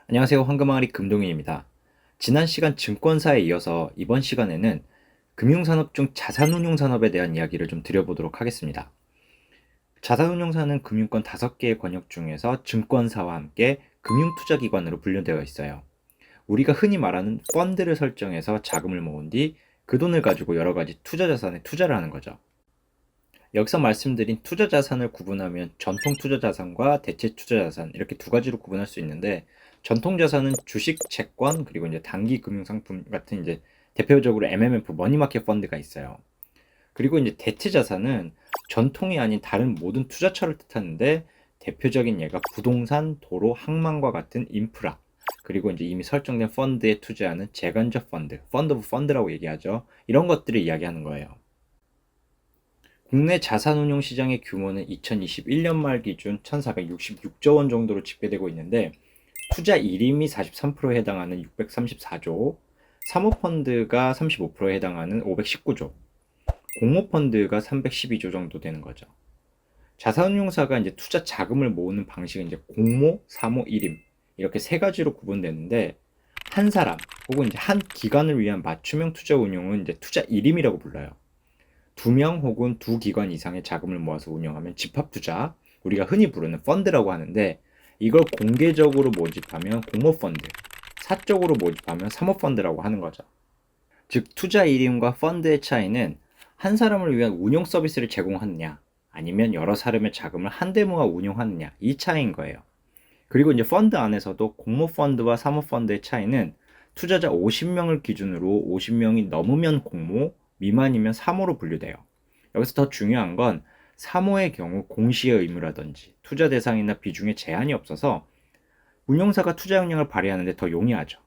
안녕하세요. 황금항아리 금동윤입니다. 지난 시간 증권사에 이어서 이번 시간에는 금융산업 중 자산운용산업에 대한 이야기를 좀 드려보도록 하겠습니다. 자산운용사는 금융권 5개의 권역 중에서 증권사와 함께 금융투자기관으로 분류되어 있어요. 우리가 흔히 말하는 펀드를 설정해서 자금을 모은 뒤 그 돈을 가지고 여러 가지 투자자산에 투자를 하는 거죠. 여기서 말씀드린 투자자산을 구분하면 전통 투자자산과 대체 투자자산 이렇게 두 가지로 구분할 수 있는데, 전통 자산은 주식, 채권, 그리고 이제 단기 금융상품 같은 이제 대표적으로 MMF 머니마켓 펀드가 있어요. 그리고 이제 대체 자산은 전통이 아닌 다른 모든 투자처를 뜻하는데, 대표적인 예가 부동산, 도로, 항만과 같은 인프라, 그리고 이제 이미 설정된 펀드에 투자하는 재간접 펀드, 펀드 오브 펀드라고 얘기하죠. 이런 것들을 이야기하는 거예요. 국내 자산운용 시장의 규모는 2021년 말 기준 1466조 원 정도로 집계되고 있는데, 투자 일임이 43%에 해당하는 634조, 사모펀드가 35%에 해당하는 519조, 공모펀드가 312조 정도 되는 거죠. 자산운용사가 이제 투자 자금을 모으는 방식은 이제 공모, 사모, 일임 이렇게 세 가지로 구분되는데, 한 사람 혹은 이제 한 기관을 위한 맞춤형 투자 운용은 이제 투자 일임이라고 불러요. 2명 혹은 2기관 이상의 자금을 모아서 운영하면 집합투자, 우리가 흔히 부르는 펀드라고 하는데, 이걸 공개적으로 모집하면 공모펀드, 사적으로 모집하면 사모펀드라고 하는 거죠. 즉, 투자 일임과 펀드의 차이는 한 사람을 위한 운용 서비스를 제공하느냐, 아니면 여러 사람의 자금을 한데 모아 운용하느냐, 이 차이인 거예요. 그리고 이제 펀드 안에서도 공모펀드와 사모펀드의 차이는 투자자 50명을 기준으로 50명이 넘으면 공모, 미만이면 사모로 분류돼요. 여기서 더 중요한 건 사모의 경우 공시의 의무라든지 투자 대상이나 비중에 제한이 없어서 운용사가 투자 역량을 발휘하는데 더 용이하죠.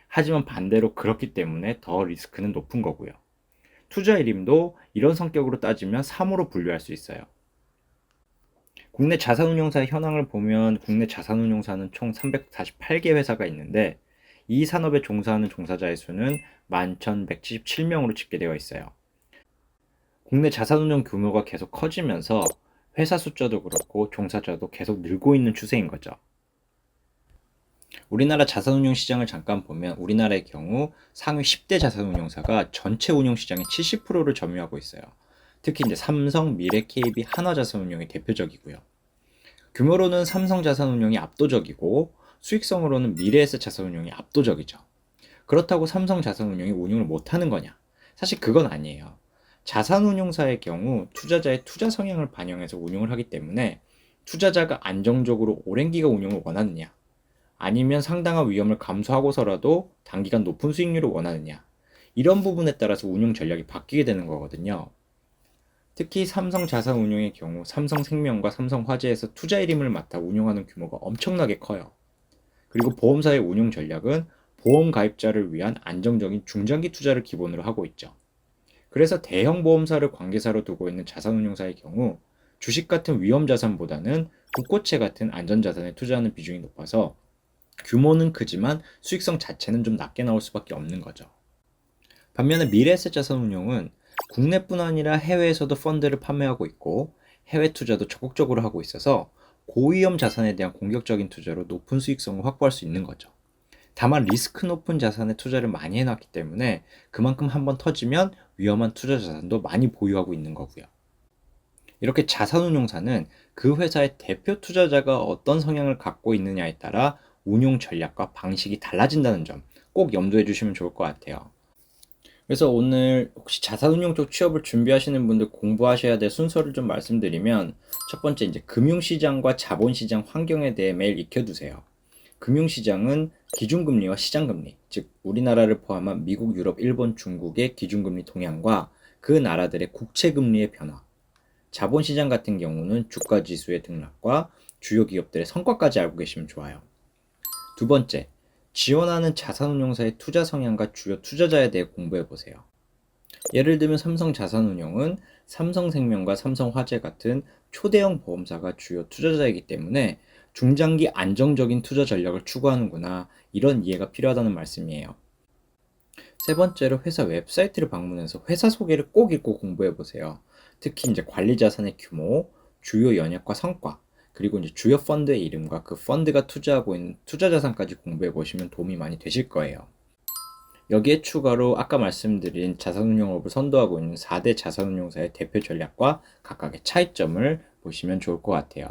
하지만 반대로 그렇기 때문에 더 리스크는 높은 거고요. 투자 일임도 이런 성격으로 따지면 사모로 분류할 수 있어요. 국내 자산운용사의 현황을 보면 국내 자산운용사는 총 348개 회사가 있는데, 이 산업에 종사하는 종사자의 수는 11,177명으로 집계되어 있어요. 국내 자산운용 규모가 계속 커지면서 회사 숫자도 그렇고 종사자도 계속 늘고 있는 추세인 거죠. 우리나라 자산운용 시장을 잠깐 보면 우리나라의 경우 상위 10대 자산운용사가 전체 운용 시장의 70%를 점유하고 있어요. 특히 이제 삼성, 미래, KB, 한화자산운용이 대표적이고요. 규모로는 삼성자산운용이 압도적이고 수익성으로는 미래에셋자산운용이 압도적이죠. 그렇다고 삼성자산운용이 운용을 못하는 거냐? 사실 그건 아니에요. 자산운용사의 경우 투자자의 투자 성향을 반영해서 운용을 하기 때문에, 투자자가 안정적으로 오랜 기간 운용을 원하느냐, 아니면 상당한 위험을 감수하고서라도 단기간 높은 수익률을 원하느냐, 이런 부분에 따라서 운용 전략이 바뀌게 되는 거거든요. 특히 삼성자산운용의 경우 삼성생명과 삼성화재에서 투자 일임을 맡아 운용하는 규모가 엄청나게 커요. 그리고 보험사의 운용 전략은 보험 가입자를 위한 안정적인 중장기 투자를 기본으로 하고 있죠. 그래서 대형 보험사를 관계사로 두고 있는 자산운용사의 경우 주식 같은 위험자산보다는 국고채 같은 안전자산에 투자하는 비중이 높아서 규모는 크지만 수익성 자체는 좀 낮게 나올 수밖에 없는 거죠. 반면에 미래에셋 자산운용은 국내뿐 아니라 해외에서도 펀드를 판매하고 있고 해외 투자도 적극적으로 하고 있어서 고위험 자산에 대한 공격적인 투자로 높은 수익성을 확보할 수 있는 거죠. 다만 리스크 높은 자산에 투자를 많이 해놨기 때문에 그만큼 한번 터지면 위험한 투자 자산도 많이 보유하고 있는 거고요. 이렇게 자산운용사는 그 회사의 대표 투자자가 어떤 성향을 갖고 있느냐에 따라 운용 전략과 방식이 달라진다는 점 꼭 염두해 주시면 좋을 것 같아요. 그래서 오늘 혹시 자산운용 쪽 취업을 준비하시는 분들 공부하셔야 될 순서를 좀 말씀드리면, 첫 번째 이제 금융시장과 자본시장 환경에 대해 매일 익혀두세요. 금융시장은 기준금리와 시장금리, 즉 우리나라를 포함한 미국, 유럽, 일본, 중국의 기준금리 동향과 그 나라들의 국채금리의 변화, 자본시장 같은 경우는 주가지수의 등락과 주요 기업들의 성과까지 알고 계시면 좋아요. 두 번째, 지원하는 자산운용사의 투자 성향과 주요 투자자에 대해 공부해보세요. 예를 들면 삼성자산운용은 삼성생명과 삼성화재 같은 초대형 보험사가 주요 투자자이기 때문에 중장기 안정적인 투자 전략을 추구하는구나, 이런 이해가 필요하다는 말씀이에요. 세 번째로 회사 웹사이트를 방문해서 회사 소개를 꼭 읽고 공부해보세요. 특히 이제 관리 자산의 규모, 주요 연약과 성과, 그리고 이제 주요 펀드의 이름과 그 펀드가 투자하고 있는 투자 자산까지 공부해 보시면 도움이 많이 되실 거예요. 여기에 추가로 아까 말씀드린 자산운용업을 선도하고 있는 4대 자산운용사의 대표 전략과 각각의 차이점을 보시면 좋을 것 같아요.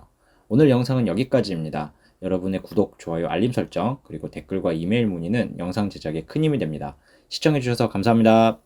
오늘 영상은 여기까지입니다. 여러분의 구독, 좋아요, 알림 설정, 그리고 댓글과 이메일 문의는 영상 제작에 큰 힘이 됩니다. 시청해주셔서 감사합니다.